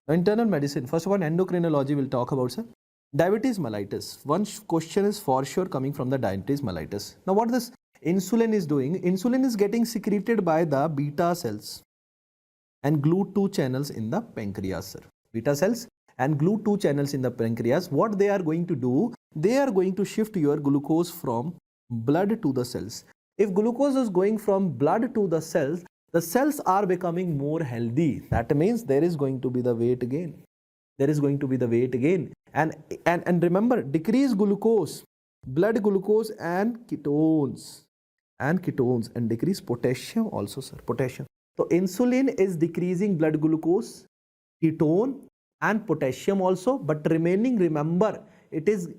Internal medicine. First one, endocrinology we'll talk about, sir. Diabetes mellitus. One question is for sure coming from the diabetes mellitus. Now what this insulin is doing? Insulin is getting secreted by the beta cells and GLUT2 channels in the pancreas, sir. Beta cells and GLUT2 channels in the pancreas. What they are going to do? They are going to shift your glucose from blood to the cells. If glucose is going from blood to the cells are becoming more healthy. That means there is going to be the weight gain. There is going to be the weight gain. And remember, decrease glucose, blood glucose and ketones and decrease potassium also, sir. Potassium. So insulin is decreasing blood glucose, ketone and potassium also, but remaining, remember, it is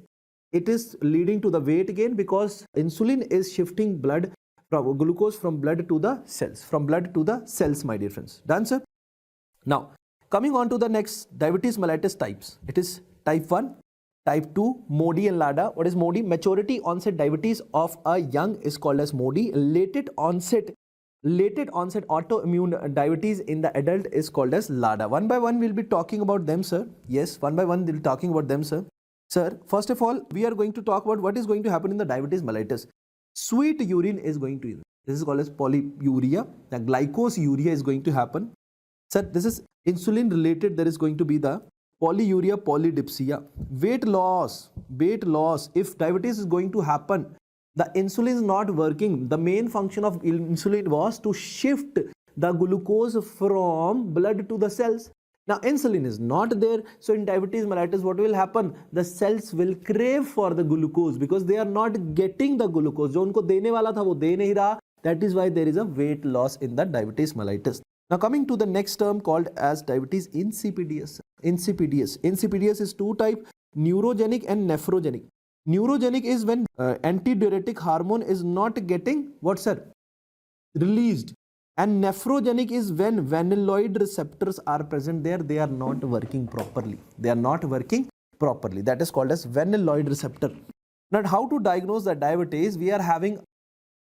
leading to the weight gain because insulin is shifting blood from glucose from blood to the cells, my dear friends. Done, sir? Now, coming on to the next diabetes mellitus types. It is type 1, type 2, MODY and LADA. What is MODY? Maturity onset diabetes of a young is called as MODY. Late onset autoimmune diabetes in the adult is called as LADA. One by one we'll be talking about them, sir. Yes, one by one we'll be talking about them, sir. Sir, first of all, we are going to talk about what is going to happen in the diabetes mellitus. Sweet urine is going to, this is called as polyuria. The glycosuria is going to happen. Sir, this is insulin related. There is going to be the polyuria, polydipsia. Weight loss. If diabetes is going to happen, the insulin is not working. The main function of insulin was to shift the glucose from blood to the cells. Now insulin is not there, so in diabetes mellitus what will happen? The cells will crave for the glucose because they are not getting the glucose. जो उनको देने वाला था वो दे नहीं रहा. That is why there is a weight loss in the diabetes mellitus. Now coming to the next term called as diabetes insipidus. Insipidus is two type, neurogenic and nephrogenic. Neurogenic is when antidiuretic hormone is not getting what, sir? Released. And nephrogenic is when vanilloid receptors are present there, they are not working properly. That is called as vanilloid receptor. Now how to diagnose the diabetes? We are having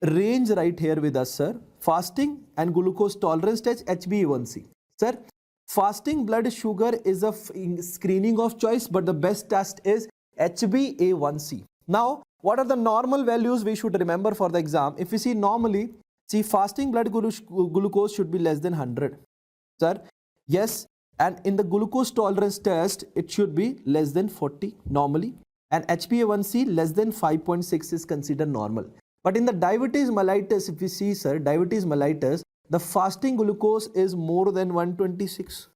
range right here with us, sir. Fasting and glucose tolerance test, HbA1c. Sir, fasting blood sugar is a screening of choice, but the best test is HbA1c. Now, what are the normal values we should remember for the exam? If we see normally, see fasting blood glucose should be less than 100. Sir, yes, and in the glucose tolerance test, it should be less than 40 normally. And HbA1c less than 5.6 is considered normal. But in the diabetes mellitus, if we see, sir, diabetes mellitus, the fasting glucose is more than 126.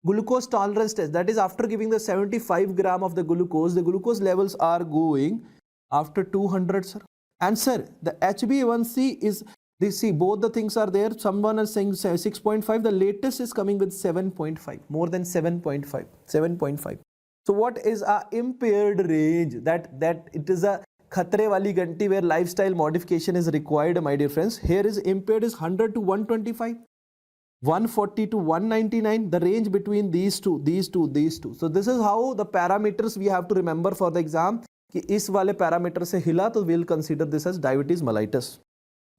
Glucose tolerance test, that is after giving the 75 gram of the glucose levels are going after 200, sir. And sir, the HbA1c is, they see both the things are there. Someone is saying 6.5, the latest is coming with 7.5, more than 7.5. So what is a impaired range? That it is a khatre wali ganti where lifestyle modification is required, my dear friends. Here is impaired is 100 to 125, 140 to 199, the range between these two. So this is how the parameters we have to remember for the exam. कि इस वाले parameter से हिला तो we'll consider this as diabetes mellitus.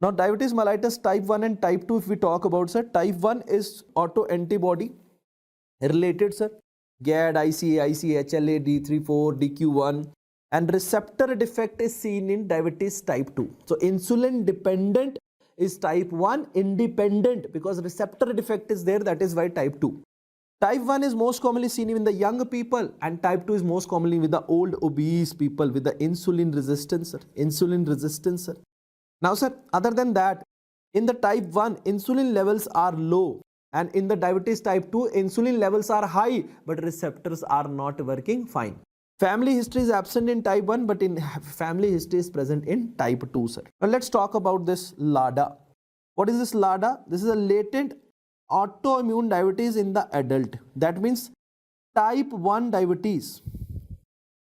Now diabetes mellitus type 1 and type 2 if we talk about, sir, type 1 is autoantibody related, sir. GAD, ICA, HLA, D34, DQ1, and receptor defect is seen in diabetes type 2. So insulin dependent is type 1, independent because receptor defect is there, that is why type 2. Type 1 is most commonly seen in the young people and type 2 is most commonly with the old obese people with the insulin resistance, sir. Now, sir, other than that, in the type 1, insulin levels are low, and in the diabetes type 2, insulin levels are high, but receptors are not working fine. Family history is absent in type 1, but in family history is present in type 2, sir. Now, let's talk about this LADA. What is this LADA? This is a latent autoimmune diabetes in the adult. That means type 1 diabetes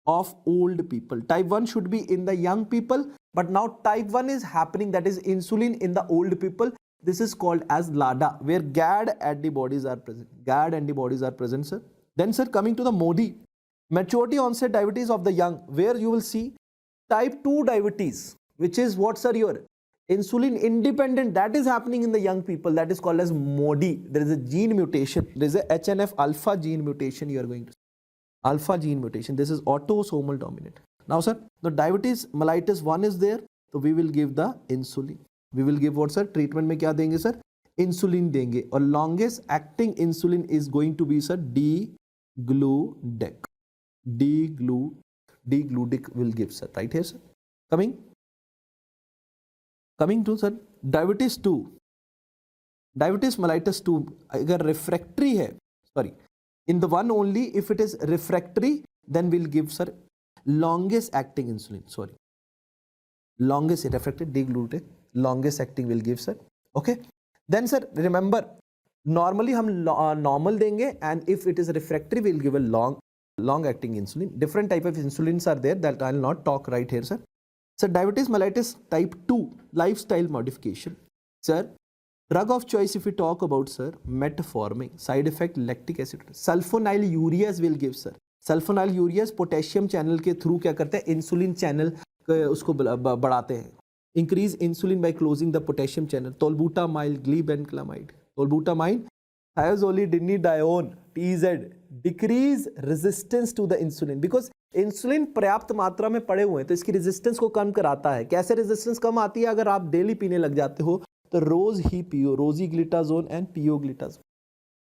of old people. Type 1 should be in the young people, but now type 1 is happening, that is insulin in the old people. This is called as LADA, where GAD antibodies are present. Sir. Then, sir, coming to the MODY, maturity onset diabetes of the young, where you will see type 2 diabetes, which is what, sir, your insulin independent, that is happening in the young people, that is called as MODY. There is a gene mutation, there is a HNF alpha gene mutation, you are going to alpha gene mutation, this is autosomal dominant. Now sir, the diabetes mellitus 1 is there, so we will give the insulin. We will give what sir? Treatment में क्या देंगे sir? Insulin देंगे, और longest acting insulin is going to be sir D-gludic. D-gludic will give sir, right here sir. Coming to sir diabetes 2, diabetes mellitus 2 अगर refractory है, sorry, in the one only, if it is refractory then we'll give sir longest acting insulin, sorry, longest refractory D-gludic, longest acting will give sir. Okay, then sir remember normally हम normal देंगे, and if it is refractory we'll give a long acting insulin. Different type of insulins are there that I'll not talk right here sir. Sir, diabetes mellitus type 2, lifestyle modification. Sir, drug of choice if we talk about sir, metformin, side effect lactic acid. Sulfonylureas will give sir. Sulfonylureas potassium channel के through क्या करते हैं? Insulin channel उसको बढ़ाते हैं. Increase insulin by closing the potassium channel. Tolbutamide, glibenclamide. Tolbutamide, thiazolidinedione, TZ, decrease resistance to the insulin because insulin पर्याप्त मात्रा में पड़े हुए हैं तो इसकी रेजिस्टेंस को कम कराता है. कैसे रेजिस्टेंस कम आती है? अगर आप डेली पीने लग जाते हो तो रोज ही पियो, rosiglitazone and pioglitazone,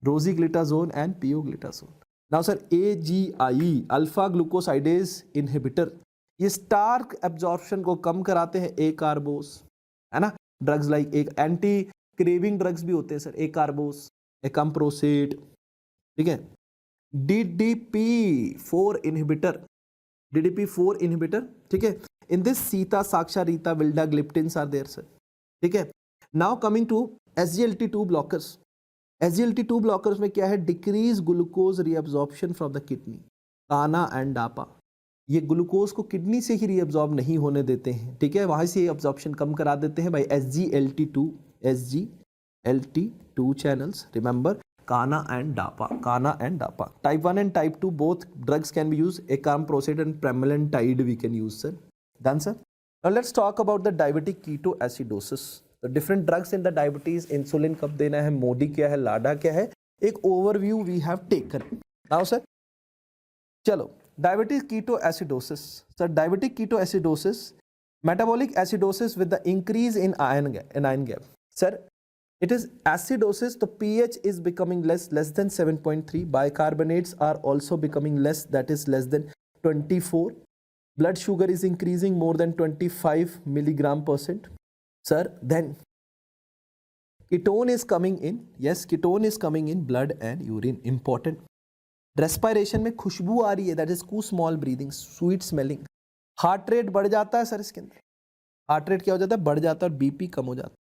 rosiglitazone and pioglitazone. Now sir AGI, alpha glucosidase inhibitor, ये स्टार्क एब्जॉर्प्शन को कम कराते हैं. A-कार्बोस है ना, ड्रग्स लाइक एक एंटी क्रेविंग ड्रग्स भी होते हैं सर, A-कार्बोस, एकम्प्रोसेट, ठीक है. DDP4 इनहिबिटर, DDP4 inhibitor, ठीक है. In this Sita, साक्षा, Rita, vildagliptins are there sir, ठीक है. Now coming to SGLT2 blockers. SGLT2 blockers में क्या है? Decrease glucose reabsorption from the kidney. काना एंड डापा, ये ग्लूकोज को किडनी से ही रीअब्जॉर्ब नहीं होने देते हैं, ठीक है, वहां से एब्जॉर्प्शन कम करा देते हैं by SGLT2 channels. Remember, Kana and DAPA. Type 1 and type 2 both drugs can be used. Acamprosate and pramlintide we can use sir. Done sir. Now let's talk about the diabetic ketoacidosis. The different drugs in the diabetes, insulin कब देना है, MODY क्या है, LADA क्या है, एक overview we have taken. Now sir, चलो diabetic ketoacidosis. Sir, diabetic ketoacidosis, metabolic acidosis with the increase in iron gap. Sir, it is acidosis, the pH is becoming less than 7.3. Bicarbonates are also becoming less, that is less than 24. Blood sugar is increasing more than 25 mg%. Sir, then ketone is coming in. Yes, ketone is coming in blood and urine. Important. Respiration में खुशबू आ रही है, that is small breathing, sweet smelling. Heart rate बढ़ जाता है sir, इसके अंदर heart rate क्या हो जाता है? बढ़ जाता है, और BP कम हो जाता है.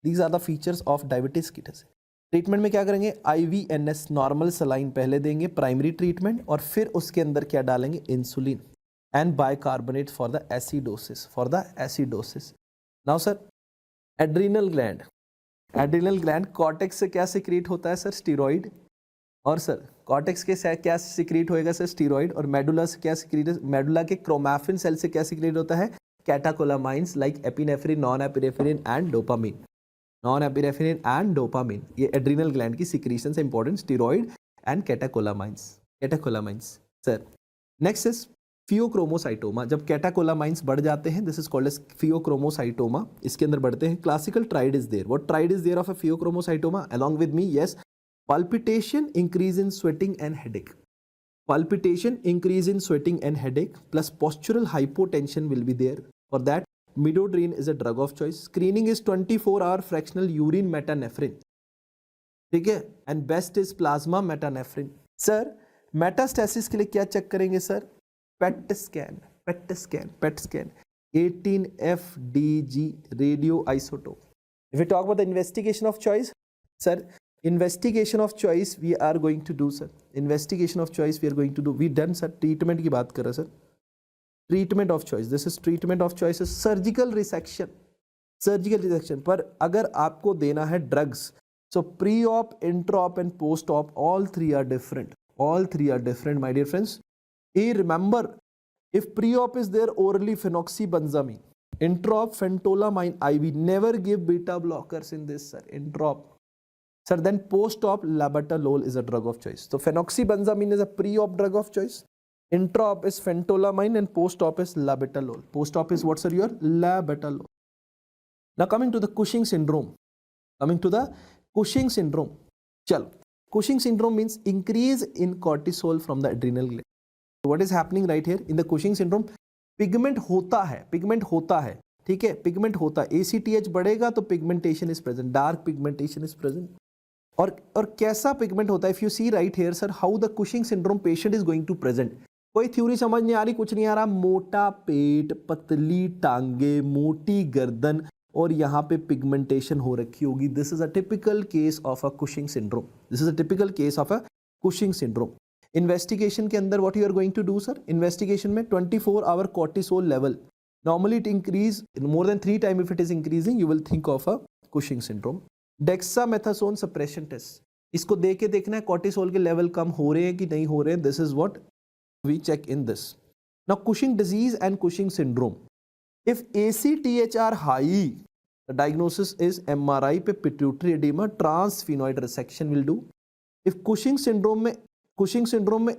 These are the features of diabetes ketosis. Treatment में क्या करेंगे? IVNS नॉर्मल सलाइन पहले देंगे, प्राइमरी ट्रीटमेंट, और फिर उसके अंदर क्या डालेंगे? Insulin and bicarbonate for the acidosis. Now sir, adrenal gland cortex से क्या सिक्रीट होता है सर? स्टीरॉइड. और सर कॉर्टेक्स के से क्या सिक्रीट होएगा सर? स्टीरॉइड. और मेडुला से क्या सिक्रीट? मेडुला के क्रोमैफिन सेल से क्या सिक्रीट होता है? Catecholamines like epinephrine, non epinephrine and dopamine. Non-epinephrine and dopamine, ये एड्रिनल ग्लैंड की सिक्रीशन से important, steroid and catecholamines. Sir next is pheochromocytoma. जब कैटाकोलामाइंस बढ़ जाते हैं, this is called as pheochromocytoma, इसके अंदर बढ़ते हैं. Classical triad is there. What triad is there of a pheochromocytoma? Along with me, yes, palpitation, increase in sweating and headache. Palpitation, increase in sweating and headache, plus postural hypotension will be there. For that, midodrine is a drug of choice. Screening is 24-hour fractional urine metanephrine, ठीक है, and best is plasma metanephrine. Sir metastasis के लिए क्या check करेंगे sir? PET scan. 18FDG radio isotope. If we talk about the investigation of choice, sir, investigation of choice we are going to do sir. Investigation of choice we are going to do. We done sir. Treatment की बात कर रहे sir. Treatment of choice, this is treatment of choice. Surgical resection. पर अगर आपको देना है drugs, so pre op, intra op and post op, all three are different, my dear friends. Remember, if pre-op is there, orally phenoxybenzamine. Introp, phentolamine, IV. Never give beta blockers in this, sir. Introp. Sir, then post-op labetalol is a drug of choice. So phenoxybenzamine is a pre-op drug of choice. Intra-op is phentolamine and post-op is labetalol. Post-op is what, sir? Your labetalol. Now coming to the Cushing syndrome. Coming to the Cushing syndrome. Chalo. Cushing syndrome means increase in cortisol from the adrenal gland. So what is happening right here in the Cushing syndrome? Pigment होता है, ठीक है, pigment होता है. ACTH बढ़ेगा तो pigmentation is present, dark pigmentation is present. और कैसा पिगमेंट होता है? If you see right here sir, how the Cushing syndrome patient is going to present. कोई थ्योरी समझ नहीं आ रही, कुछ नहीं आ रहा. मोटा पेट, पतली टांगे, मोटी गर्दन और यहाँ पे पिगमेंटेशन हो रखी होगी. This is a typical case of a Cushing syndrome. This is a typical case of a Cushing syndrome. Investigation के अंदर what you are going to do sir? Investigation में 24 hour cortisol level. Normally it increase more than 3 times. If it is increasing, you will think of a Cushing syndrome. Dexamethasone suppression test. इसको दे के देखना है cortisol के level कम हो रहे हैं कि नहीं हो रहे हैं. This is what we check in this. Now Cushing disease and Cushing syndrome. If ACTH are high, the diagnosis is MRI पे pituitary edema, transsphenoid resection will do. If Cushing syndrome में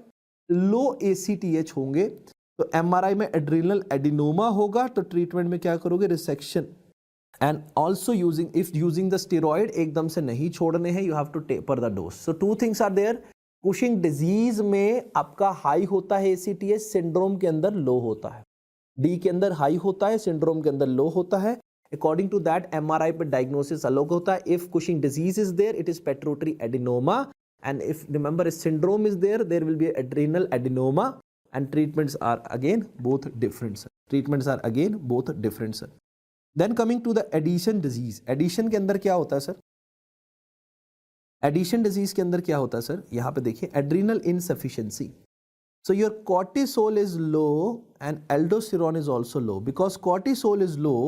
low ACTH होंगे तो MRI में adrenal adenoma होगा. तो treatment में क्या करोगे? Resection. And also using the steroid एकदम से नहीं छोड़ने हैं. You have to taper the dose. So 2 things are there. Cushing disease में आपका हाई होता है ACTH, सिंड्रोम के अंदर लो होता है. डी के अंदर हाई होता है, सिंड्रोम के अंदर लो होता है. अकॉर्डिंग टू दैट MRI पे डायग्नोसिस अलग होता है. If Cushing disease is there, it is pituitary adenoma. And if remember syndrome is there will be adrenal adenoma. And treatments are again both different, sir. Treatments are again both different, sir. Then coming to the addition disease. Addition के अंदर क्या होता है sir? Addition disease के अंदर क्या होता है सर? यहाँ पे देखिए, adrenal insufficiency. So your cortisol is low and aldosterone is also low. Because cortisol is low,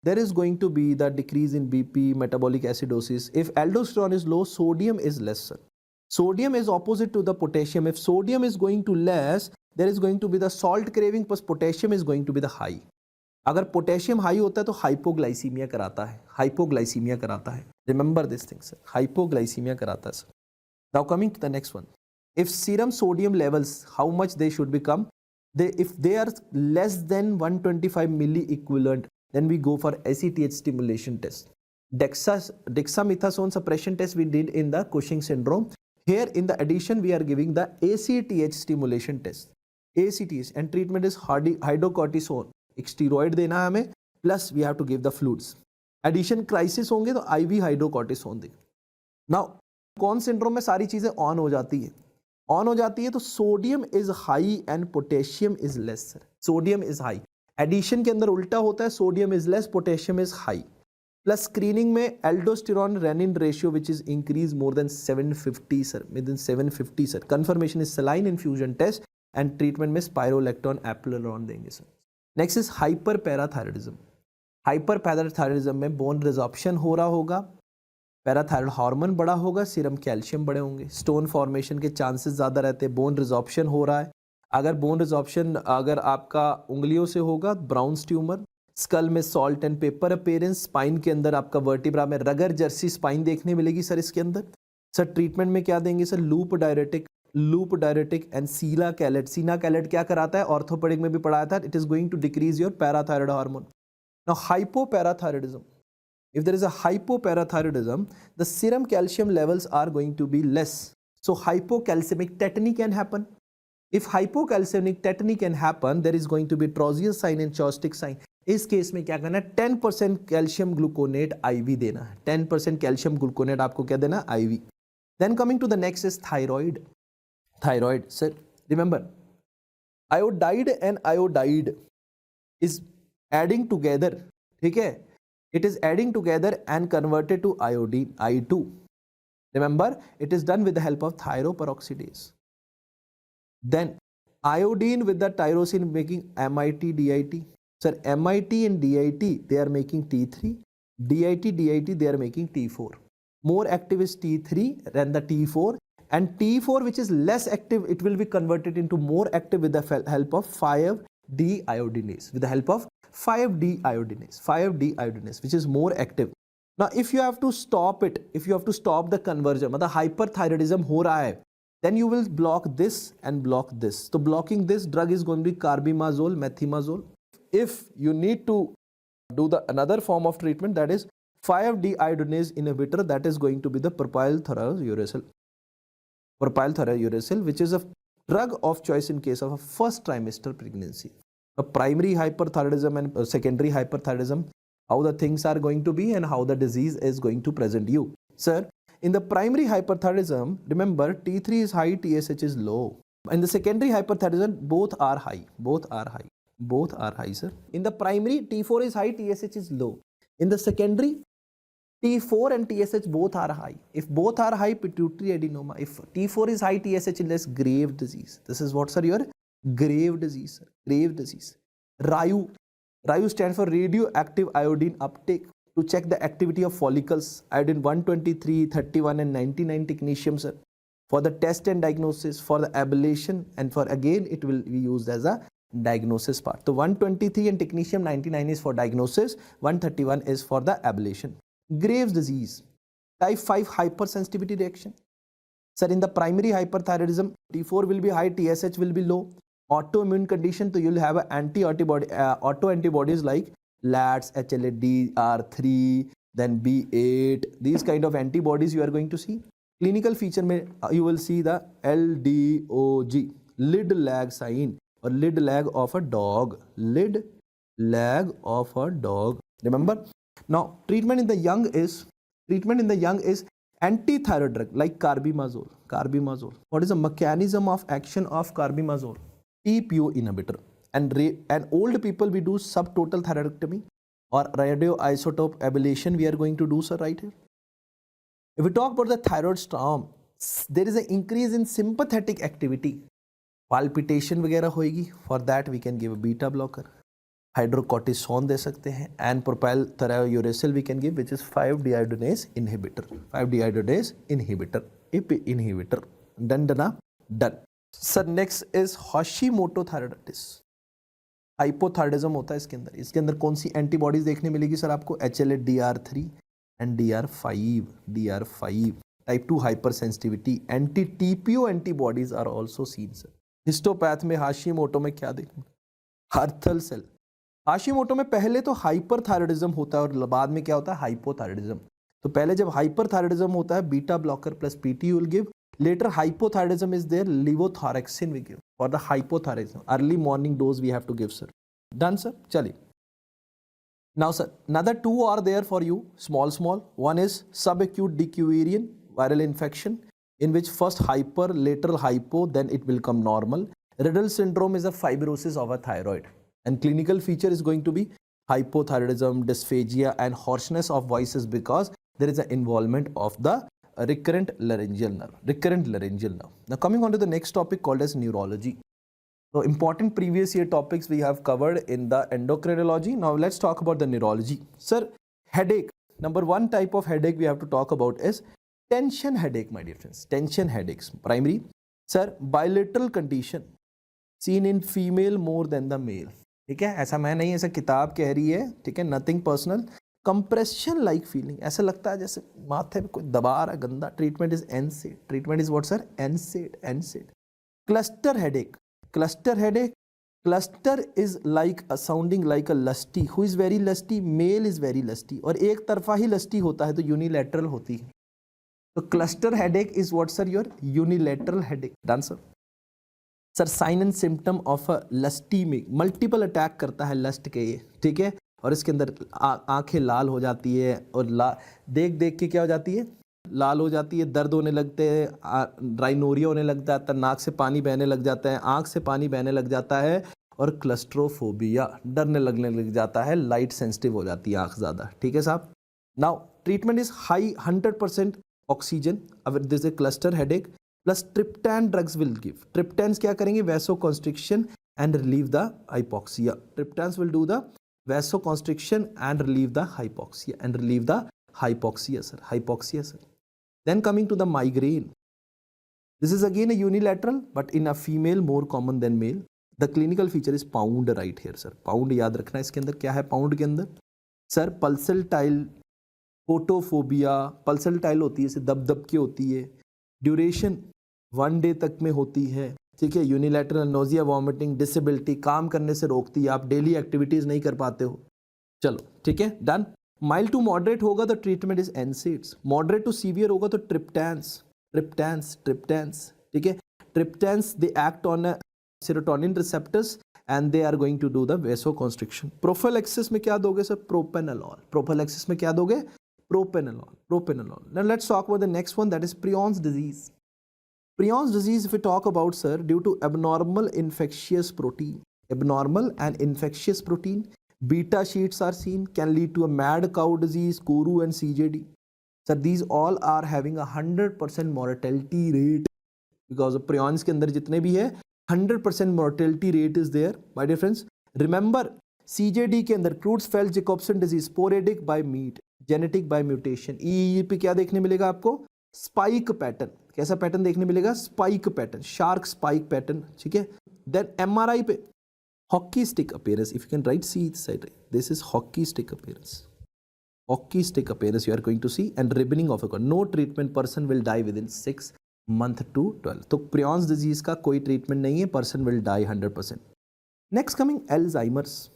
there is going to be the decrease in BP, metabolic acidosis. If aldosterone is low, sodium is less, sir. Sodium is opposite to the potassium. If sodium is going to less, there is going to be the salt craving, plus potassium is going to be the high. अगर potassium high होता है तो hypoglycaemia कराता है. Remember this thing sir, hypoglycaemia कराता है sir. Now coming to the next one. If serum sodium levels, how much they should become? If they are less than 125 milli equivalent, then we go for ACTH stimulation test. Dexamethasone suppression test we did in the Cushing syndrome. Here in the addition we are giving the ACTH stimulation test. ACTH and treatment is hydrocortisone. एक steroid देना है हमें, plus we have to give the fluids. Addison crisis होंगे तो IV hydrocortisone दे. Now Conn syndrome में सारी चीजें ऑन हो जाती है तो sodium is high and potassium is less. Sodium is high. Addison के अंदर उल्टा होता है, sodium is less, potassium is high. Plus screening में aldosterone renin ratio which is increase more than 750 sir, with in 750 sir. Confirmation is saline infusion test and treatment में spironolactone eplerenone देंगे sir. Next is hyper parathyroidism. Hyper parathyroidism में bone resorption हो रहा होगा, parathyroid hormone बड़ा होगा, serum calcium बड़े होंगे, स्टोन फॉर्मेशन के चांसेस ज़्यादा रहते हैं, बोन रिजॉर्प्शन हो रहा है. अगर बोन रिजॉर्प्शन अगर आपका उंगलियों से होगा, ब्राउन्स ट्यूमर, स्कल में salt and paper appearance, spine के अंदर आपका वर्टिब्रा में रगर जर्सी स्पाइन देखने मिलेगी सर इसके अंदर. सर ट्रीटमेंट में क्या देंगे सर? लूप डायरेटिक एंड सीला कैलेट. सीना कैलेट क्या कराता है? ऑर्थोपेडिक में भी पढ़ाया था. It is going to decrease your parathyroid hormone. Now hypoparathyroidism. If there is a hypoparathyroidism, the serum calcium levels are going to be less. So hypocalcemic tetany can happen. If hypocalcemic tetany can happen, there is going to be Trousers sign and Chopstick sign. इस case में क्या करना है? 10% calcium gluconate IV देना है. 10% calcium gluconate आपको क्या देना? IV. Then coming to the next is thyroid. Thyroid, sir, remember, iodide and iodide is adding together. ठीक है? It is adding together and converted to iodine, I2. Remember, it is done with the help of thyroperoxidase. Then iodine with the tyrosine making MIT, DIT. Sir, MIT and DIT, they are making T3. DIT, they are making T4. More active is T3 than the T4. And T4, which is less active, it will be converted into more active with the help of 5-deiodinase. With the help of 5D iodinase, 5D iodinase, which is more active. Now, if you have to stop it, if you have to stop the conversion, मतलब hyperthyroidism हो रहा है, then you will block this and block this. So blocking this drug is going to be carbimazole, methimazole. If you need to do the another form of treatment, that is 5D iodinase inhibitor, that is going to be the propylthiouracil. Propylthiouracil, which is a drug of choice in case of a first trimester pregnancy. A primary hyperthyroidism and secondary hyperthyroidism, how the things are going to be and how the disease is going to present you. Sir, in the primary hyperthyroidism, remember T3 is high, TSH is low. In the secondary hyperthyroidism, both are high, sir. In the primary, T4 is high, TSH is low. In the secondary, T4 and TSH both are high. If both are high, pituitary adenoma. If T4 is high, TSH is less, grave disease. This is what, sir? Your grave disease, sir. Grave disease. RAIU. RAIU stands for radioactive iodine uptake, to check the activity of follicles. Iodine 123, 31 and 99 technetium, sir. For the test and diagnosis, for the ablation, and for again it will be used as a diagnosis part. So 123 and technetium 99 is for diagnosis, 131 is for the ablation. Graves' disease, type 5 hypersensitivity reaction. Sir, in the primary hyperthyroidism, T4 will be high, TSH will be low. Autoimmune condition, so you will have autoantibodies like LATs, HLA-D, R3, then B8, these kind of antibodies you are going to see. Clinical feature mein you will see the LDOG, lid lag sign, or lid lag of a dog, lid lag of a dog. Remember? Now, treatment in the young is anti-thyroid drug like carbimazole. What is the mechanism of action of carbimazole? TPO inhibitor. And old people, we do subtotal thyroidectomy or radioisotope ablation we are going to do, sir, right here. If we talk about the thyroid storm, there is an increase in sympathetic activity. Palpitation वगैरह होएगी. For that we can give a beta blocker. Hydrocortisone दे सकते हैं, and propylthiouracil we can give, which is 5-deiodinase inhibitor. 5-deiodinase inhibitor. Inhibitor. Done. Sir, next is Hashimoto thyroiditis. Hypothyroidism होता है इसके अंदर कौन सी antibodies देखने मिलेगी सर आपको? HLA DR3 and DR5 type 2 hyper sensitivity. Anti TPO antibodies are also seen sir. Histopath में Hashimoto में क्या देखना? हर्थल सेल. हाशिमोटो में पहले तो हाइपरथायरॉइडिज्म होता है और बाद में क्या होता है? हाइपोथायरॉइडिज्म. तो पहले जब हाइपरथायरॉइडिज्म होता है, beta blocker plus PT you will give. Later hypothyroidism is there, levothyroxine we give for the hypothyroidism. Early morning dose we have to give, sir. Done, sir? Chali. Now, sir, another two are there for you, small. One is subacute decuvirian viral infection, in which first hyper, later hypo, then it will come normal. Riddle syndrome is a fibrosis of a thyroid. And clinical feature is going to be hypothyroidism, dysphagia and hoarseness of voices because there is an involvement of the recurrent laryngeal nerve. Now coming on to the next topic called as neurology. So important previous year topics we have covered in the endocrinology. Now let's talk about the neurology. Sir, headache. Number one type of headache we have to talk about is tension headache, my dear friends. Tension headaches. Primary. Sir, bilateral condition seen in female more than the male. ठीक है, ऐसा मैं नहीं, ऐसा किताब कह रही है. ठीक है, nothing personal. Compression like feeling, ऐसा लगता है जैसे माथे पे कोई दबा रहा है गंदा. Treatment is NSAID. Treatment is what sir? NSAID. Cluster headache. Cluster is like sounding like a lusty. Who is very lusty? Male is very lusty. और एक तरफा ही लस्टी होता है तो यूनिलैटरल होती है. तो cluster headache is what sir? Your unilateral headache. Done sir. Sir, sign and symptom of a lusty में मल्टीपल अटैक करता है लस्ट के ये. ठीक है, और इसके अंदर आंखें लाल हो जाती है और देख के क्या हो जाती है? लाल हो जाती है, दर्द होने लगते हैं, ड्राइनोरिया होने लग जाता है, नाक से पानी बहने लग जाता है, आंख से पानी बहने लग जाता है, और क्लस्ट्रोफोबिया, डरने लगने लग जाता है, लाइट सेंसिटिव हो जाती है आंख ज़्यादा. ठीक है साहब. Now treatment is high 100% oxygen. अगर this a cluster headache plus triptan drugs will give. Triptans क्या करेंगे? Vasoconstriction and relieve the hypoxia. Triptans will do the vasoconstriction and relieve the hypoxia, sir. Then coming to the migraine. This is again a unilateral, but in a female more common than male. The clinical feature is pound right here sir, pound याद रखना है इसके अंदर क्या है pound के अंदर sir, pulsatile, photophobia, pulsatile होती है इसे दब दब के होती है, ड्यूरेशन 1 डे तक में होती है, ठीक है, यूनिलैटरल नोजिया, वॉमिटिंग, डिसेबिलिटी, काम करने से रोकती है, आप डेली एक्टिविटीज नहीं कर पाते हो, चलो ठीक है डन। माइल्ड टू मॉडरेट होगा तो treatment is NSAIDs, moderate to severe होगा तो ट्रिप्टेंस, ट्रिप्टेंस, ट्रिप्टेंस, ठीक है, triptans they act on serotonin receptors and they are going to do the vasoconstriction. Prophylaxis में क्या दोगे सर, प्रोपेनोलॉल, प्रोफिलैक्सिस में क्या दोगे, propranolol, propranolol. Now let's talk about the next one that is prions disease. Prions disease, if we talk about sir, due to abnormal infectious protein, abnormal and infectious protein, beta sheets are seen, can lead to a mad cow disease, Kuru and CJD. Sir, these all are having a 100% mortality rate because of prions के अंदर जितने भी है 100% mortality rate is there. My dear friends, remember CJD के अंदर Creutzfeldt-Jacobson disease, sporadic by meat, genetic by mutation. EE पे क्या देखने मिलेगा आपको, स्पाइक पैटर्न, कैसा पैटर्न देखने मिलेगा, spike pattern, shark spike pattern, ठीक है। देन एमआरआई पे hockey stick appearance, if you can right see side, this is hockey stick appearance, hockey stick appearance you are going to see and ribboning of a no treatment, person will die within 6 month to 12। तो prions disease का कोई treatment नहीं है, person will die 100%। Next coming Alzheimer's,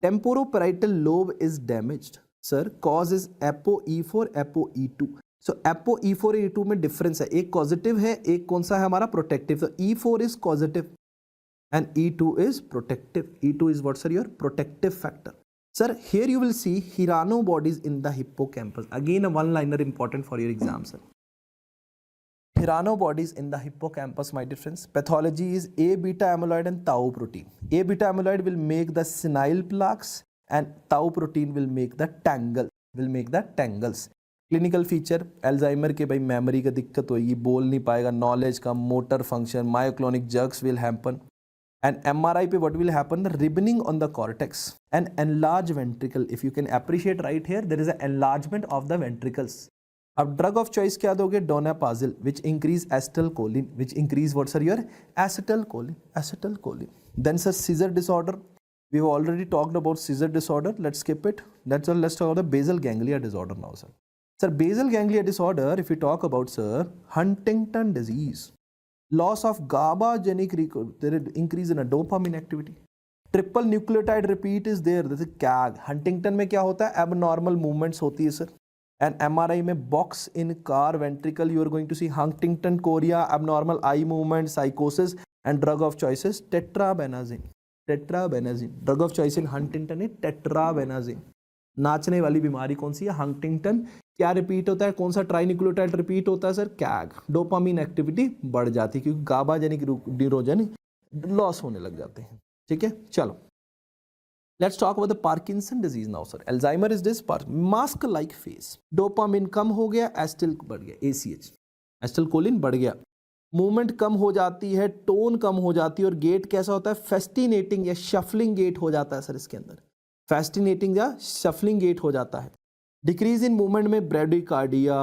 temporoparietal lobe is damaged sir, cause is ApoE4, ApoE2। So ApoE4 और E2 में difference है, एक positive है, एक कौन सा है हमारा प्रोटेक्टिव, तो E4 is positive and E2 is protective, E2 is what sir, your protective factor. Sir here you will see Hirano bodies in the hippocampus, again a one liner important for your exam sir, Hirano bodies in the hippocampus. My dear friends, pathology is A beta amyloid and tau protein. A beta amyloid will make the senile plaques and tau protein will make the tangles। Clinical feature Alzheimer के भाई memory का दिक्कत होगी, बोल नहीं पाएगा, knowledge का, motor function, myoclonic jerks will happen and MRI पे what will happen, the ribboning on the cortex and enlarge ventricle, if you can appreciate right here there is a enlargement of the ventricles. अब drug of choice क्या दोगे, donepezil which increase acetylcholine, which increase what sir, your acetylcholine. Then sir seizure disorder, we have already talked about seizure disorder, let's skip it, let's talk about the basal ganglia disorder now sir. Sir, basal ganglia disorder, if we talk about sir, Huntington disease, loss of GABAergic increase in a dopamine activity, triple nucleotide repeat is there, this is CAG। Huntington में क्या होता है, abnormal movements होती है sir, and MRI में box in car ventricle you are going to see Huntington chorea, abnormal eye movement, psychosis and drug of choice is tetrabenazine, tetrabenazine, drug of choice in Huntington है tetrabenazine. नाचने वाली बीमारी कौन सी है, Huntington. क्या repeat होता है, कौन सा ट्राइन्यूक्लियोटाइड रिपीट होता है सर, कैग। डोपामिन एक्टिविटी बढ़ जाती है क्योंकि गाबाजेनिक न्यूरोजन लॉस होने लग जाते हैं, ठीक है। चलो let's talk about the Parkinson disease now sir. Alzheimer is this mask like face, dopamine कम हो गया, एसिटिल बढ़ गया, ACH एसिटिलकोलिन बढ़ गया, मूवमेंट कम हो जाती है, टोन कम हो जाती है, और गेट कैसा होता है, फेस्टिनेटिंग या शफलिंग गेट हो जाता है सर, इसके अंदर फेस्टिनेटिंग या शफलिंग गेट हो जाता है। डिक्रीज इन मूवमेंट में bradycardia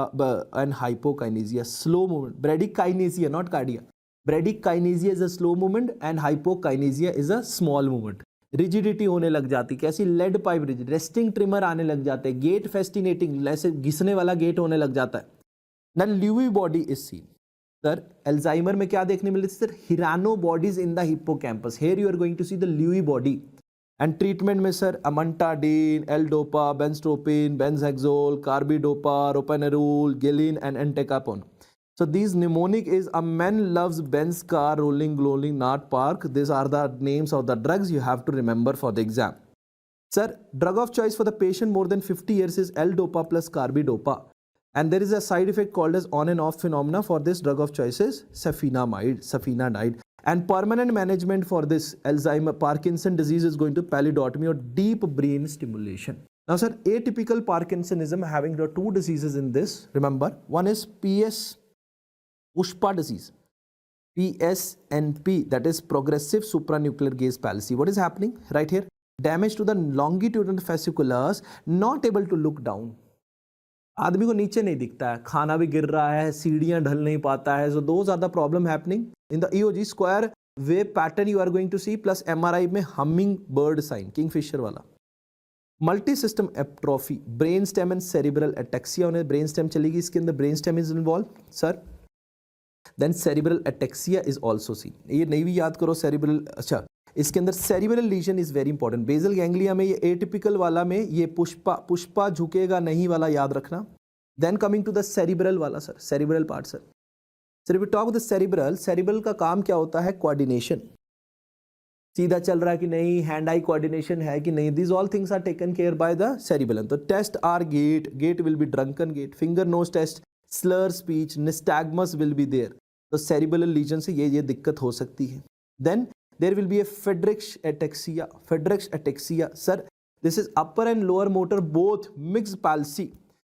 and hypokinesia, slow movement, bradykinesia not cardia, bradykinesia is a slow movement and hypokinesia is a small movement. Rigidity होने लग जाती, कैसी, lead pipe rigid, resting tremor आने लग जाते हैं, गेट फेस्टिनेटिंग, ऐसे घिसने वाला गेट होने लग जाता है। Then Lewy body is seen sir, Alzheimer में क्या देखने मिलती है sir, Hirano bodies in the hippocampus, here you are going to see the Lewy body. And treatment में sir amantadine, L dopa, benztropine, benzhexol, carbidopa, ropinirole, गिलिन and entacapone. So these mnemonic is a man loves Benz car, rolling, not park. These are the names of the drugs you have to remember for the exam. Sir, drug of choice for the patient more than 50 years is L-dopa plus carbidopa. And there is a side effect called as on and off phenomena for this drug of choice is safinamide. And permanent management for this Alzheimer, Parkinson disease is going to pallidotomy or deep brain stimulation. Now sir, atypical Parkinsonism having the two diseases in this. Remember, one is Pushpa disease, PSNP, that is progressive supranuclear gaze palsy. What is happening right here? Damage to the longitudinal fasciculars, not able to look down. आदमी को नीचे नहीं दिखता है, खाना भी गिर रहा है, सीढ़ियां ढल नहीं पाता है. So those are the problem happening in the EOG. Square way pattern you are going to see, plus MRI में हमिंग बर्ड साइन, किंगफिशर वाला। Multi system atrophy, brain stem and cerebral ataxia, उन्हें brain stem चलेगी, इसके अंदर brain stem is involve sir. Then cerebral ataxia is also see, ये नहीं भी याद करो सेरिब्रल, अच्छा इसके अंदर cerebral lesion is very important. Basal ganglia में ये एटिपिकल वाला में ये पुष्पा झुकेगा नहीं वाला याद रखना। Then coming to the cerebral वाला sir, cerebral part sir. Sir we talk the cerebral, cerebral का काम क्या होता है, कोऑर्डिनेशन, सीधा चल रहा है कि नहीं, हैंड आई कोऑर्डिनेशन है कि नहीं, this all things are taken care by the cerebellum. तो test are gait, gait will be drunken gait, finger nose test, slur speech, nystagmus will be there. तो सेरिबेलल लीजन से ये दिक्कत हो सकती है। Then there will be a Friedreich's ataxia, Friedreich's ataxia sir, this is upper and lower motor both mixed palsy.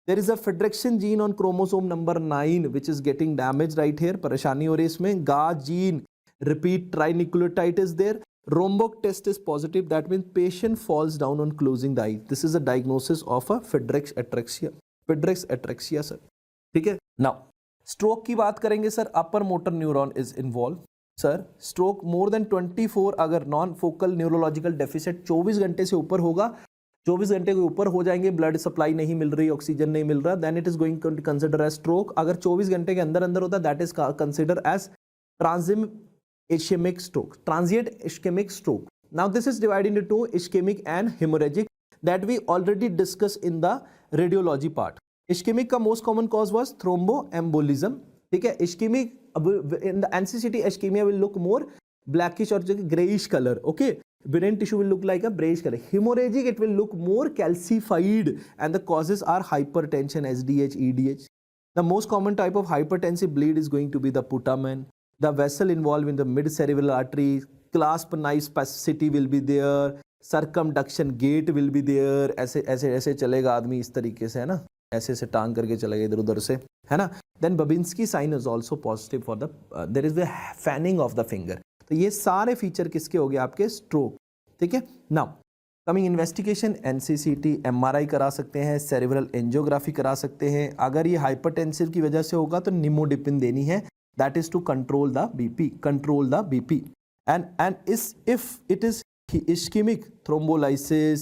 There is a frataxin gene on chromosome number 9 which is getting damage right here, परेशानी हो रही है इसमें। GAA gene repeat trinucleotide is there. Rombock test is positive, that means patient falls down on closing the eye. This is a diagnosis of a Friedreich's ataxia. Friedreich's ataxia sir, ठीक है। Now stroke की बात करेंगे sir, upper motor neuron is involved sir. stroke more than 24 अगर non focal neurological deficit 24 घंटे से ऊपर होगा, 24 घंटे के ऊपर हो जाएंगे, ब्लड सप्लाई नहीं मिल रही, ऑक्सीजन नहीं मिल रहा, then it is going to consider as stroke. अगर 24 घंटे के अंदर अंदर होता है, that is consider as transit ischemic stroke, transient ischemic stroke. Now this is divided into two, ischemic and hemorrhagic, that we already discussed in the radiology part. Ischemic का most common cause was thromboembolism, ठीक है। ischemic in the NCCT ischemia will look more blackish or grayish color, okay, brain tissue will look like a grayish color. Hemorrhagic it will look more calcified and the causes are hypertension, SDH, EDH. The most common type of hypertensive bleed is going to be the putamen. The vessel involved in the mid-cerebral artery, clasp knife spasticity will be there, circumduction gait will be there, ऐसे ऐसे ऐसे चलेगा आदमी इस तरीके से, है ना, ऐसे ऐसे टांग करके चलेगा इधर उधर से, है ना। Then Babinski sign is also positive for the there is the fanning of the finger. तो ये सारे फीचर किसके हो गए, आपके स्ट्रोक, ठीक है। Now coming investigation, NCCT, MRI करा सकते हैं, सेरेब्रल एंजियोग्राफी करा सकते हैं। अगर ये हाइपरटेंसिव की वजह से होगा तो निमोडिपिन देनी है, that is to control the BP, and if it is ischemic thrombolysis,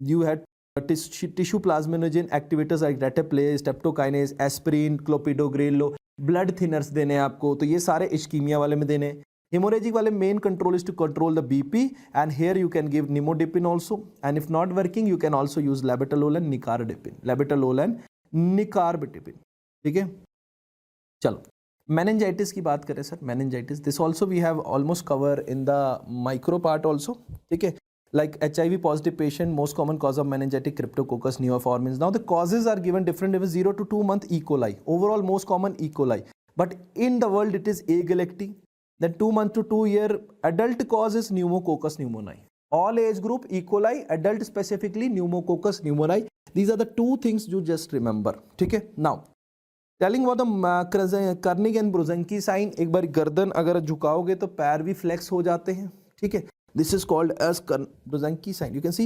you had tissue plasminogen activators like retaplase, streptokinase, aspirin, clopidogrel, blood thinners देने हैं आपको, तो ये सारे ischemia वाले में देने। Hemorrhagic वाले main control is to control the BP, and here you can give nimodipine also, and if not working you can also use labetalol and nicardipine, ठीक है। चलो meningitis की बात करें sir, meningitis, this also we have almost cover in the micro part also, ठीक है। like HIV positive patient, most common cause of meningitis Cryptococcus neoformans. Now the causes are given different, 0 to 2 month E. coli, overall most common E. coli, but in the world it is A. galacti. Then 2 month to 2 year adult cause is Pneumococcus pneumoniae. All age group E. coli, adult specifically Pneumococcus pneumoniae. These are the two things you just remember, ठीक है। Now telling about the Kernig and Brudzinski sign, एक बार गर्दन अगर झुकाओगे तो पैर भी flex हो जाते हैं, ठीक है। This is called as Brudzinski sign, you can see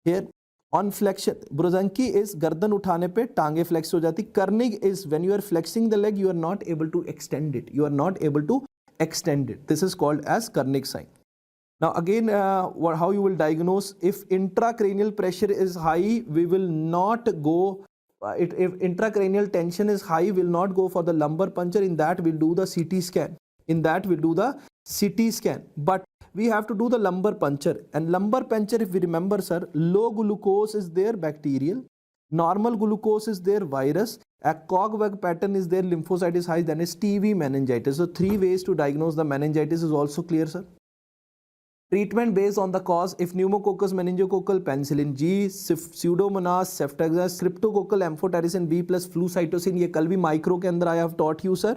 here on flexion. Brudzinski is गर्दन उठाने पे टांगे फ्लेक्स हो जाती, Kernig is when you are flexing the leg you are not able to extend it, this is called as Kernig sign. Now again, how you will diagnose, if intracranial pressure is high, we will not go, if intracranial tension is high, will not go for the lumbar puncture. In that we'll do the CT scan. But we have to do the lumbar puncture. And lumbar puncture, if we remember, sir, low glucose is there, bacterial. Normal glucose is there, virus. A Cog-Wag pattern is there, lymphocyte is high, then is TB meningitis. So 3 ways to diagnose the meningitis is also clear, sir. Treatment based on the cause. If pneumococcus meningococcal, penicillin G, pseudomonas, ceftazidime, streptococcal, amphotericin B plus flucytosine. ये कल भी micro के अंदर I have taught you, sir.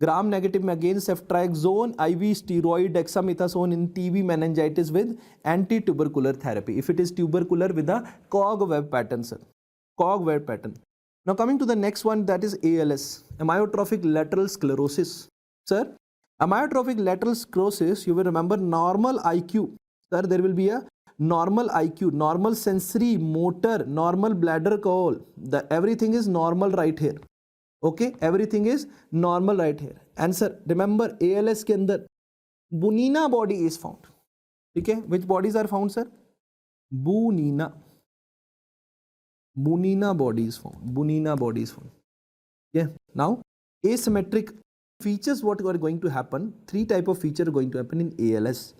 Gram negative में again ceftriaxone, IV steroid, dexamethasone in TB meningitis with anti-tubercular therapy. If it is tubercular with a Cog-Wag pattern, sir. Cog-Wag pattern. Now coming to the next one, that is ALS, amyotrophic lateral sclerosis, sir. Amyotrophic lateral sclerosis, you will remember normal IQ, sir. There will be a normal IQ, normal sensory, motor, normal bladder call. Everything is normal right here. Okay, everything is normal right here. And sir, remember ALS के अंदर Bunina body is found. ठीक है, which bodies are found, sir? Bunina body is found. Bunina body is found. Yeah. Now asymmetric features, what are going to happen? Three type of feature are going to happen in ALS.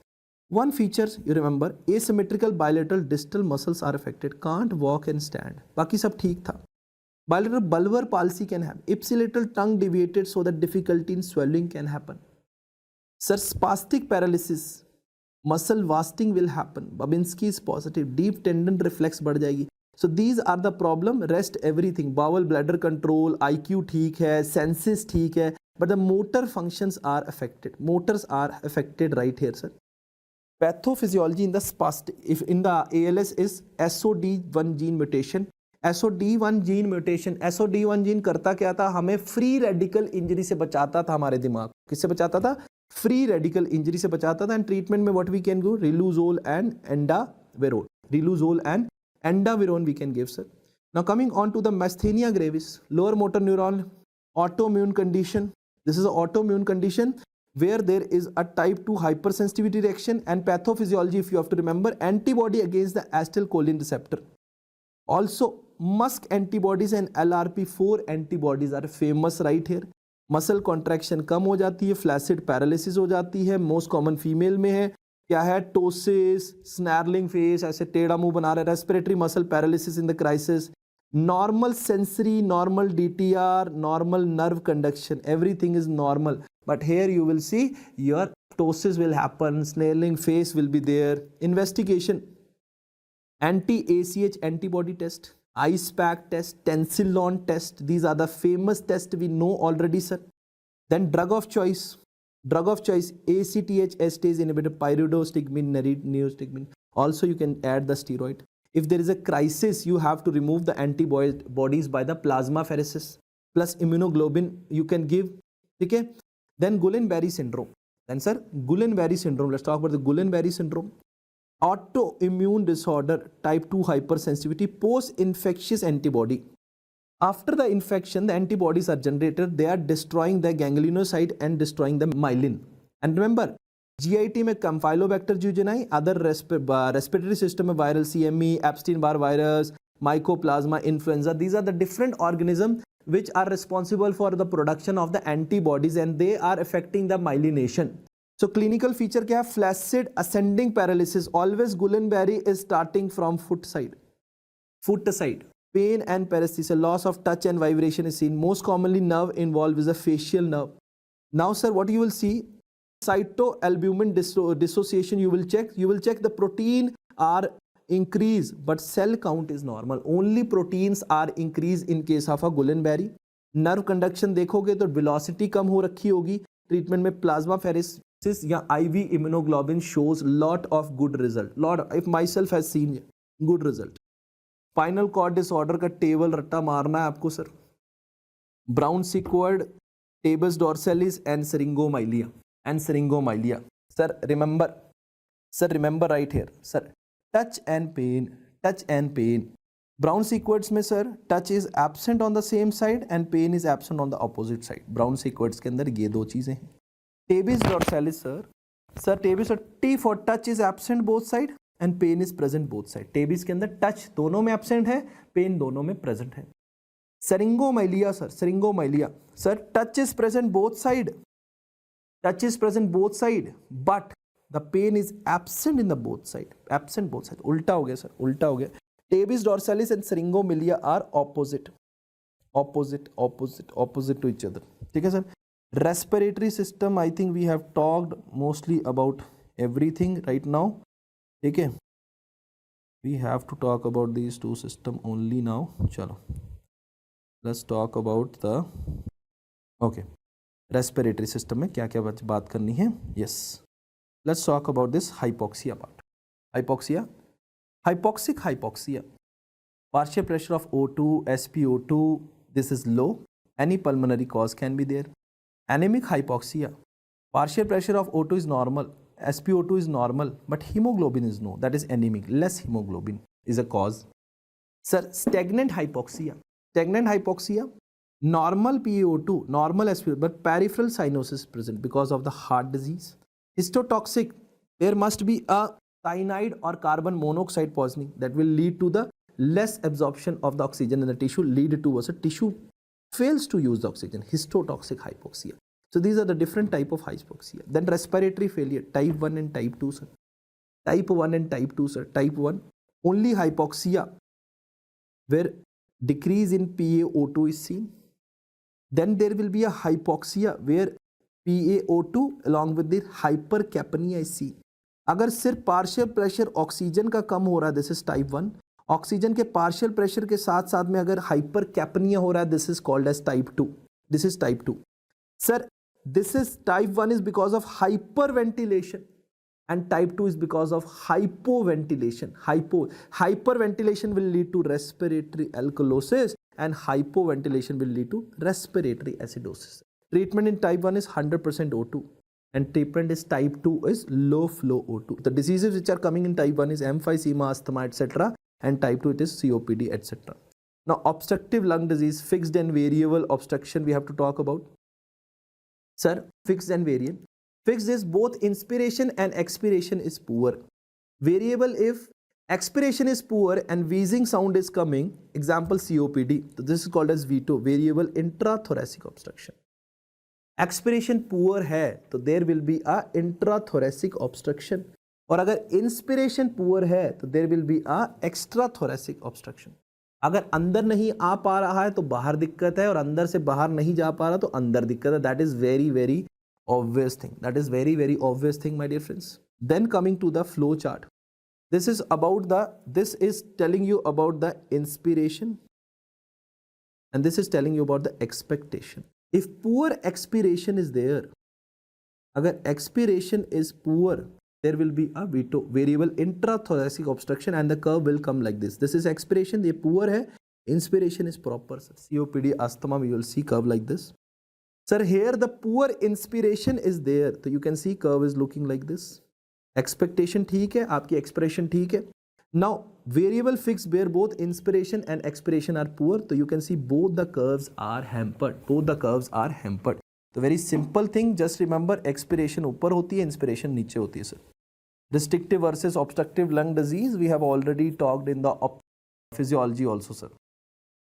One feature you remember, asymmetrical bilateral distal muscles are affected, can't walk and stand. बाकी सब ठीक था. Bilateral bulbar palsy can happen. Ipsilateral tongue deviated so that difficulty in swallowing can happen. Sir, spastic paralysis, muscle wasting will happen. Babinski is positive. Deep tendon reflex बढ़ जाएगी. So these are the problem. Rest everything. Bowel, bladder control, IQ ठीक है, senses ठीक है, but the motor functions are affected. Motors are affected right here, sir. Pathophysiology in the spastic, if in the ALS is SOD1 gene mutation. SOD1 gene mutation, SOD1 gene करता क्या था? हमें free radical injury से बचाता था. हमारे दिमाग किससे बचाता था? फ्री रेडिकल इंजरी से बचाता था. एंड ट्रीटमेंट में what we can do? Riluzole and edaravone. Riluzole and edaravone we can give, sir. Now coming on to the myasthenia gravis, lower motor neuron autoimmune condition. This is an autoimmune condition where there is a type 2 hypersensitivity reaction, and pathophysiology, if you have to remember, antibody against the acetylcholine receptor. Also musk antibodies and LRP4 antibodies are famous right here. Muscle contraction कम हो जाती है, flaccid paralysis हो जाती है. Most common female में है. क्या है? टोसिस, स्नैरलिंग फेस, ऐसे टेढ़ा मुंह बना रहा है, respiratory muscle paralysis in the crisis, normal sensory, normal DTR, normal nerve conduction, everything is normal. But here you will see your ptosis will happen, snarling face will be there. Investigation, anti-ACH antibody test, ISPAC test, tensilon test. These are the famous tests we know already, sir. Then drug of choice, ACTH esterase inhibitor, pyridostigmine, neostigmine. Also you can add the steroid. If there is a crisis, you have to remove the antibodies by the plasmapheresis plus immunoglobulin you can give. Okay. Then Guillain-Barré syndrome. Then sir, Guillain-Barré syndrome. Let's talk about the Guillain-Barré syndrome. Autoimmune disorder, type 2 hypersensitivity, post-infectious antibody. After the infection, the antibodies are generated. They are destroying the ganglioside and destroying the myelin. And remember, GIT में Campylobacter jejuni, other respiratory system में viral CME, Epstein-Barr virus, mycoplasma, influenza. These are the different organisms which are responsible for the production of the antibodies, and they are affecting the myelination. So clinical feature क्या है? Flaccid ascending paralysis. Always Guillain-Barré is starting from foot side. Pain and paresthesia, loss of touch and vibration is seen. Most commonly nerve involved is a facial nerve. Now sir, what you will see? Cytoalbumin dissociation you will check the protein are increased but cell count is normal. Only proteins are increased in case of a Guillain-Barré. Nerve conduction देखोगे तो velocity कम हो रखी होगी. Treatment में plasmapheresis या IV immunoglobulin shows lot of good result. If myself has seen good result. Spinal cord disorder का table रट्टा मारना है आपको sir. Brown sequoid, tabes dorsalis and syringomyelia. Sir, remember right here, sir. Touch and pain. Brown sequoids में sir, touch is absent on the same side and pain is absent on the opposite side. Brown sequoids के अंदर ये दो चीजें हैं. Tabes dorsalis sir, tabes T for touch is absent both side and pain is present both side. Tabes के अंदर touch दोनों में absent है, pain दोनों में present है. Syringomyelia sir, touch is present both side. But the pain is absent in the both side. उल्टा हो गया सर, उल्टा हो गया. Tabes dorsalis and syringomyelia are opposite to each other. ठीक है sir. Respiratory system, I think we have talked mostly about everything right now. ठीक है. We have to talk about these two system only now. चलो. Let's talk about the respiratory system में क्या क्या बात करनी है. Yes, let's talk about this hypoxia part. Hypoxia, partial pressure of O2, SpO2, this is low. Any pulmonary cause can be there. Anemic hypoxia, partial pressure of O2 is normal, SpO2 is normal, but hemoglobin is no, that is anemic. Less hemoglobin is a cause. Sir, stagnant hypoxia, normal PaO2, normal SpO2, but peripheral cyanosis present because of the heart disease. Histotoxic, there must be a cyanide or carbon monoxide poisoning that will lead to the less absorption of the oxygen in the tissue, lead towards a tissue fails to use the oxygen, histotoxic hypoxia. So these are the different type of hypoxia. Then respiratory failure, type 1 and type 2, sir. Type 1 and type 2, sir. Type 1, only hypoxia where decrease in PaO2 is seen. Then there will be a hypoxia where PaO2 along with the hypercapnia is seen. अगर सिर्फ partial pressure oxygen का कम हो रहा है, this is type 1. Oxygen के partial pressure के साथ साथ में अगर हाइपर कैपनिया हो रहा है, this is called as type 2. This is type 2. Sir this is type 1 is because of hyper ventilation and type 2 is because of hypoventilation. Hyperventilation will lead to respiratory alkalosis and hypoventilation will lead to respiratory acidosis. Treatment in type 1 is 100% O2 and treatment is type 2 is low flow O2. The diseases which are coming in type 1 is emphysema, asthma, etc. and type 2 it is COPD, etc. Now obstructive lung disease, fixed and variable obstruction we have to talk about. Sir, fixed and variable. Fixed is both inspiration and expiration is poor. Variable, if expiration is poor and wheezing sound is coming, example COPD, so this is called as VTO, variable intrathoracic obstruction. Expiration poor है तो there will be a intrathoracic obstruction, और अगर inspiration poor है तो there will be a extrathoracic obstruction. अगर अंदर नहीं आ पा रहा है तो बाहर दिक्कत है, और अंदर से बाहर नहीं जा पा रहा तो अंदर दिक्कत है. That is very obvious thing. That is very obvious thing, my dear friends. Then coming to the flow chart, this is telling you about the inspiration and this is telling you about the expectation. If poor expiration is there, agar expiration is poor, there will be a VTO, variable intrathoracic obstruction, and the curve will come like this. This is expiration, ye poor hai, inspiration is proper. COPD, asthma, we will see curve like this. Sir, here the poor inspiration is there, so you can see curve is looking like this. Expectation ठीक है, आपकी expiration ठीक है. Now variable fixed where both inspiration and expiration are poor, so you can see both the curves are hampered. Both the curves are hampered. So very simple thing, just remember expiration ऊपर होती है, inspiration नीचे होती है, sir. Restrictive versus obstructive lung disease we have already talked in the physiology also, sir.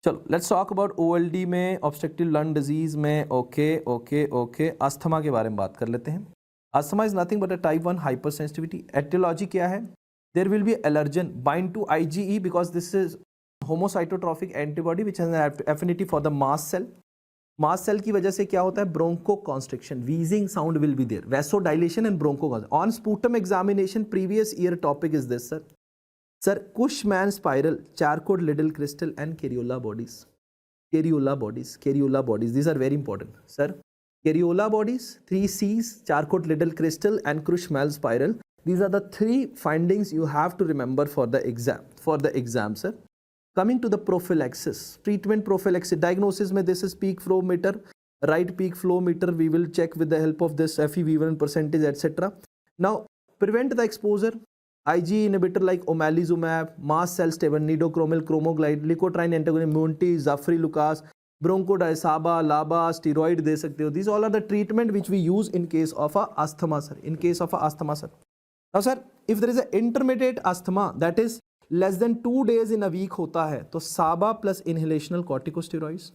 चलो let's talk about OLD में, obstructive lung disease में. Okay asthma के बारे में बात कर लेते हैं. Asthma is nothing but a type 1 hypersensitivity. Etiology क्या है? There will be allergen bind to IgE because this is homocytotropic antibody which has an affinity for the mast cell. Mast cell की वजह से क्या होता है? Bronchoconstriction, wheezing sound will be there, vasodilation and broncho. On sputum examination previous year topic is this, sir. Sir, Cushman spiral, Charcot Liddell crystal and Cariola bodies. Cariola bodies. These are very important. Sir, Cariola bodies, 3 C's, Charcot Liddell crystal and Cushman spiral. These are the 3 findings you have to remember for the exam, sir. Coming to the prophylaxis, treatment prophylaxis, diagnosis में this is peak flow meter, right peak flow meter. We will check with the help of this FeV1 percentage, etc. Now, prevent the exposure. IgE inhibitor like omalizumab, mast cell stable, nidocromil, chromoglide, leukotriene antagonist, Munti, Zafrilucas, bronchodiazaba, LABA, steroid दे सकते हो. These all are the treatment which we use in case of a asthma, sir. In case of a asthma, sir. Now, sir, if there is an intermediate asthma that is less than 2 days in a week होता है तो SABA plus inhalational corticosteroids.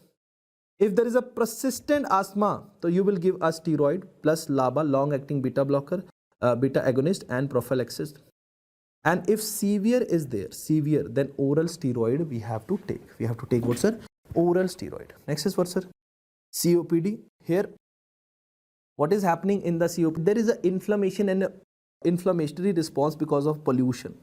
If there is a persistent asthma, so you will give a steroid plus LABA, long-acting beta blocker, beta agonist, and prophylaxis. And if severe is there, then oral steroid we have to take. We have to take what, sir? Oral steroid. Next is what, sir? COPD. Here, what is happening in the COPD? There is an inflammation and inflammatory response because of pollution.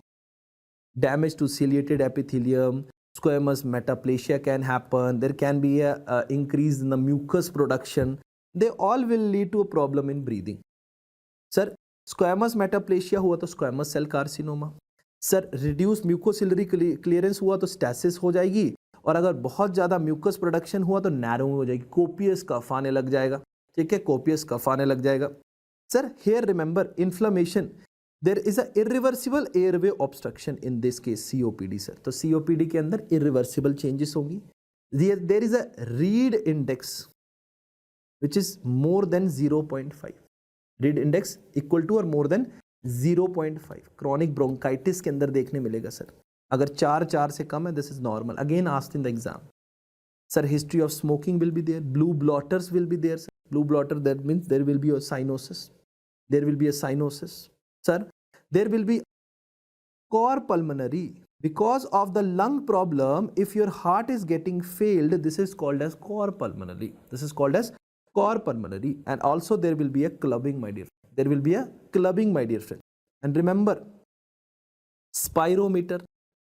Damage to ciliated epithelium, squamous metaplasia can happen. There can be a increase in the mucus production. They all will lead to a problem in breathing. Sir, squamous metaplasia हुआ तो squamous cell carcinoma. Sir, reduce mucociliary clearance हुआ तो stasis हो जाएगी, और अगर बहुत ज़्यादा म्यूकस प्रोडक्शन हुआ तो नैरोइंग हो जाएगी, कोपियस कफ आने लग जाएगा. ठीक है, कोपियस कफ आने लग जाएगा. Sir, here remember inflammation, there is a irreversible airway obstruction in this case COPD, sir. तो COPD के अंदर इरिवर्सिबल चेंजेस होंगी. There is a Reid index which is more than 0.5. Reid index equal to और more than 0.5 chronic bronchitis के अंदर देखने मिलेगा sir. अगर 4 से कम है this is normal. Again asked in the exam sir, history of smoking will be there, blue blotters will be there sir. Blue blotter, that means there will be a cyanosis, sir. There will be cor pulmonary because of the lung problem. If your heart is getting failed, this is called as cor pulmonary, and also there will be a clubbing, my dear friend. And remember, spirometer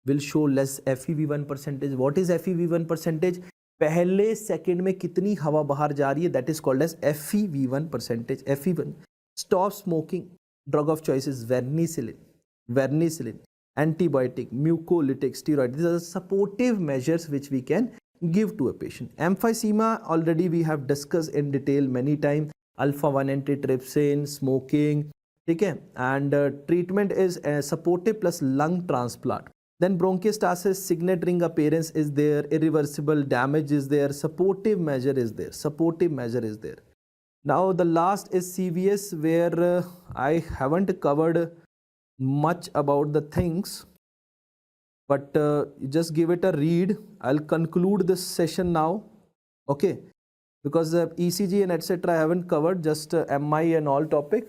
will show less FeV1 percentage. What is FeV1 percentage? पहले second में कितनी हवा बाहर जा रही है, that is called as FeV1 percentage. FeV1। Stop smoking, drug of choice is varenicline, antibiotic, mucolytic, steroid. These are the supportive measures which we can give to a patient. Emphysema already we have discussed in detail many times. Alpha-1 antitrypsin, smoking, ठीक है, and treatment is supportive plus lung transplant. Then bronchiectasis, signet ring appearance is there, irreversible damage is there, supportive measure is there. Now the last is CVS, where I haven't covered much about the things, but just give it a read. I'll conclude this session now, okay, because ECG and etc. I haven't covered, just MI and all topic.